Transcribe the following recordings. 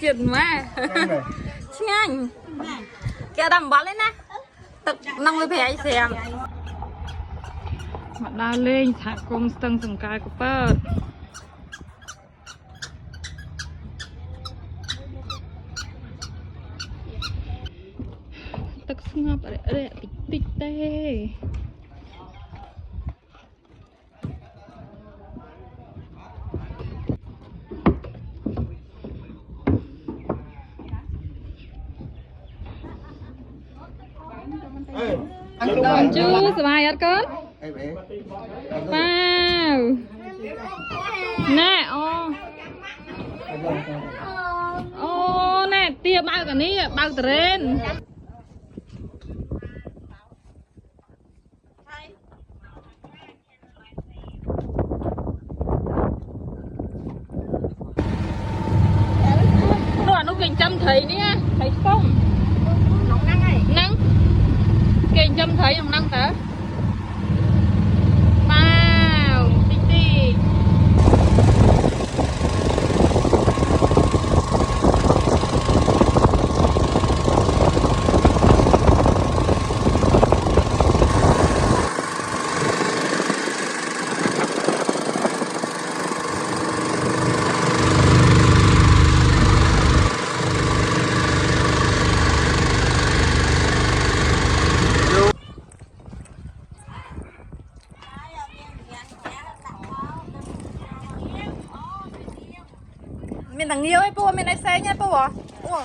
Chết mà. Nhanh. Kẻ đầm bắn lên nè. Tực nông với bé xem. Mặt đa lên thả công tầng sừng cài của bơ. Tức ngập ở đây tích tích tê. Con chú sài ăn con. Wow. Nè ô nè tia bao cả ní bao trên. Nó nó kinh châm thấy nè thấy không nóng năng này năng kinh châm thấy nóng năng tớ wow tinh tinh mình thằng yêu ấy po mình lại xe nha po à ủa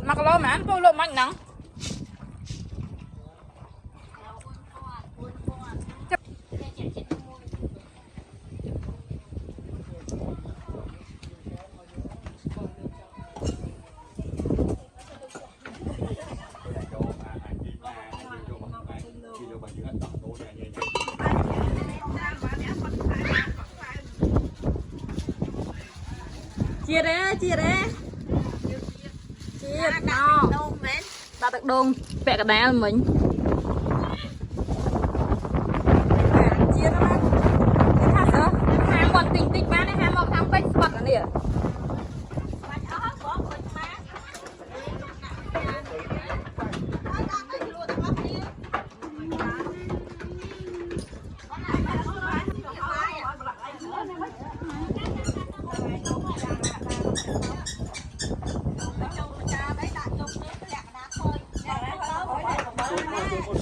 mặc lo mà ăn po lộ mạnh nắng chia đấy chia nó đặt được đồn vẽ cái đá mình chia nó cái thắt đó ham còn tỉnh tích má này ham một thằng bách bật ở đây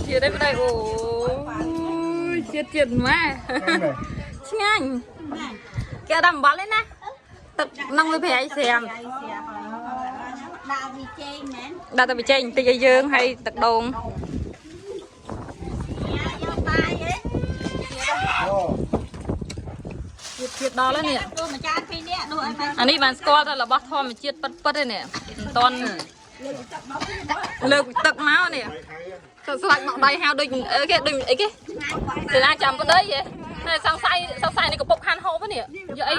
chia đây bên đây ôi chết mà nhanh kẻ đầm bắn lên nè tực nông với bé xem đào bị chênh từ dây dương hay tực đồn chết đóแล้วเนี่ยอันนี้มันสกอร์แต่ละบอสทอมมันchếtปัดเลยเนี่ยตอนเลิกตึกเมาเนี่ยสลักใบหาวดึงcáiดึงcái thì ra chầm con đấy vậy này sang say này có bốc han hô với nè vậy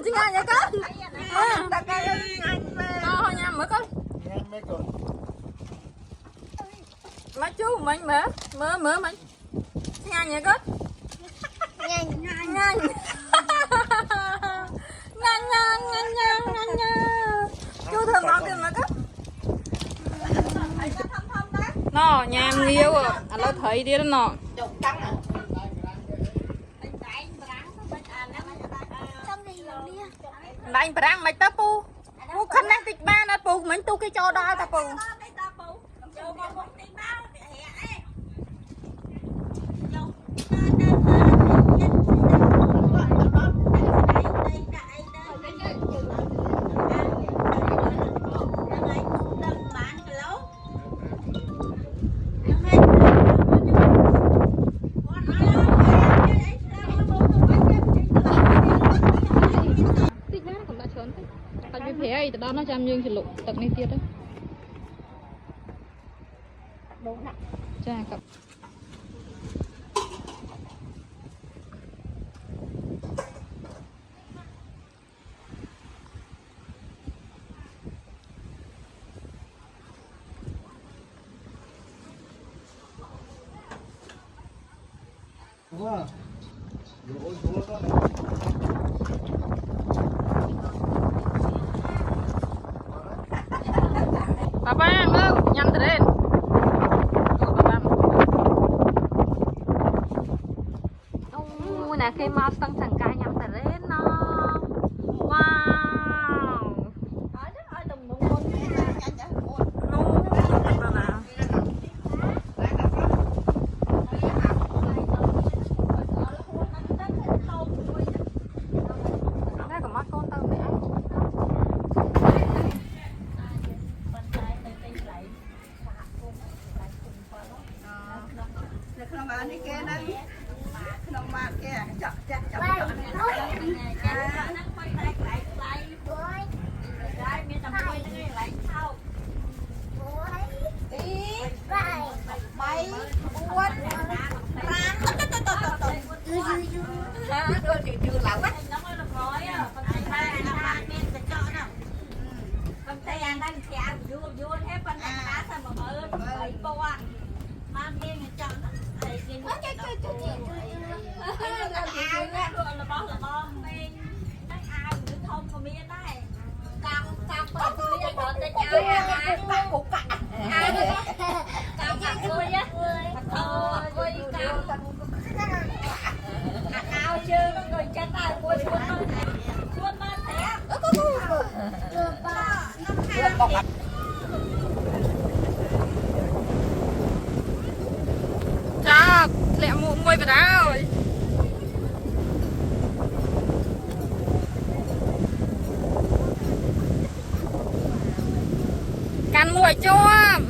chứ nghe vậy con thôi nha mới con má chú mình mở mình nghe vậy con nhanh chú thơm ngon kìa mà cấp nó nhà em yêu à nó thấy đi đó nó đánh bảng mày ta pu pu khăn năng tịch ba nó pu mình tu cái cho đo ta pu từ đó nó chăm dương thì lục tận này tiết đó cha cặp Papa nhâm từ đây. Nè khi mau tăng thành ca nhâm từ đây nó. Wow. Chào, lẹ mùi vào đó rồi. Căn mùi chôm.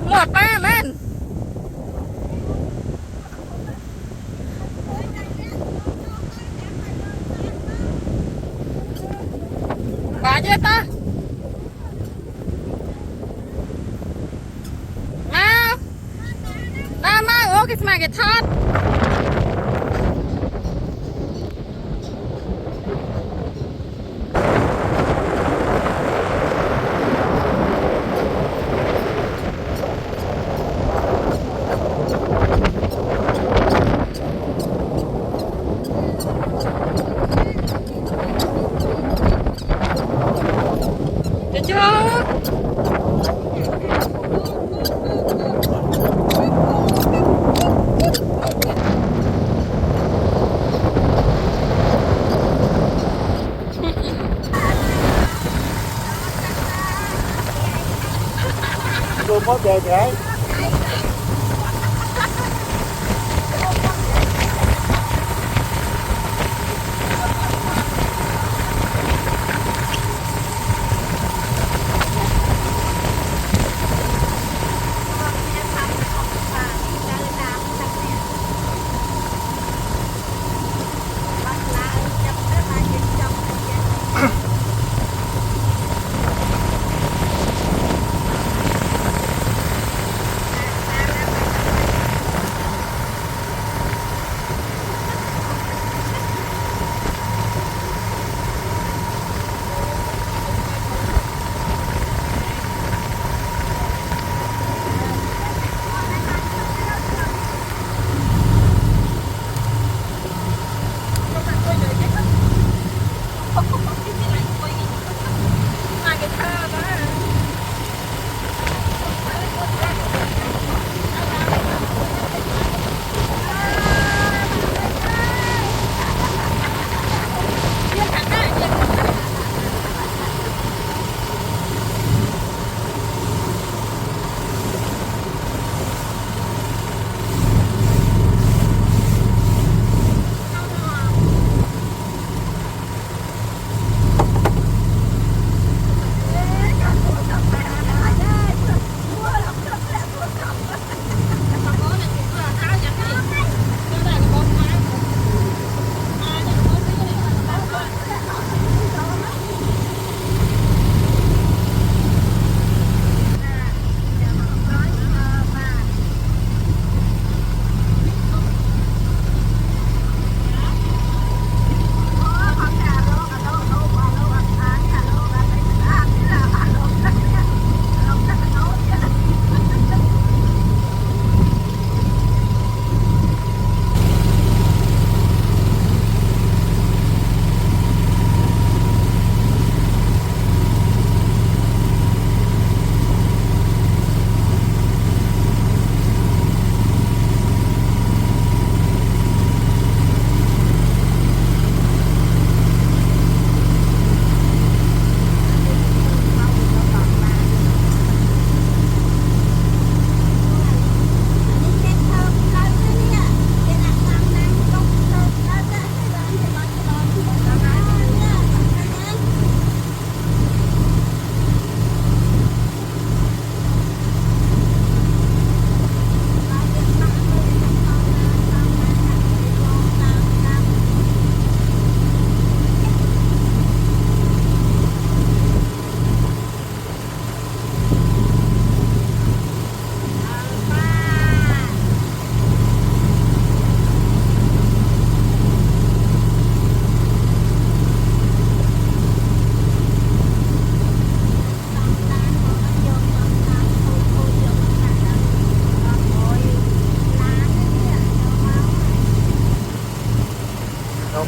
Một ba lên. Bà chưa ta? Mau cái mà cái thớt. Được chưa? Cô có về thế.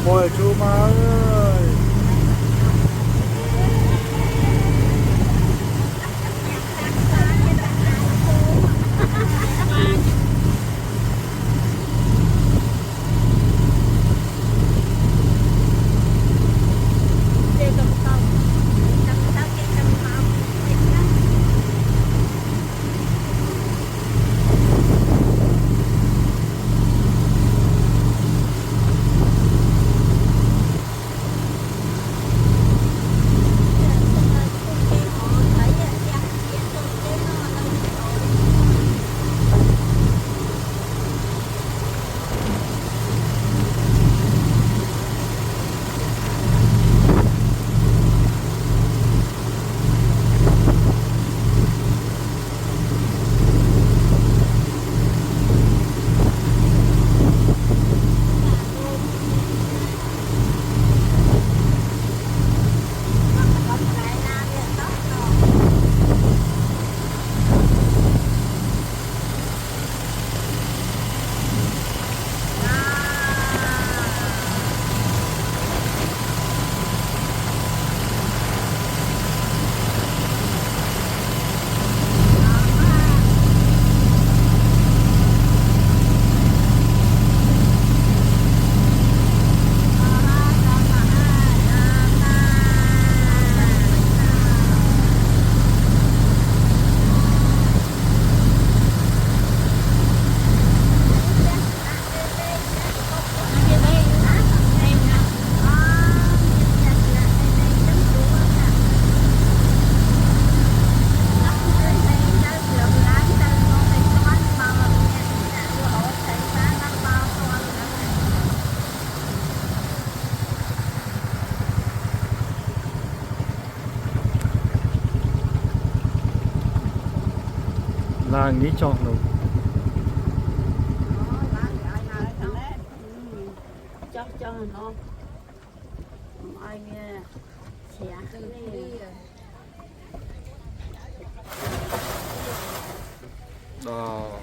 Ôi chú má ơi. Làng ní chọn đâu. cho nó ai nghe chè Đó.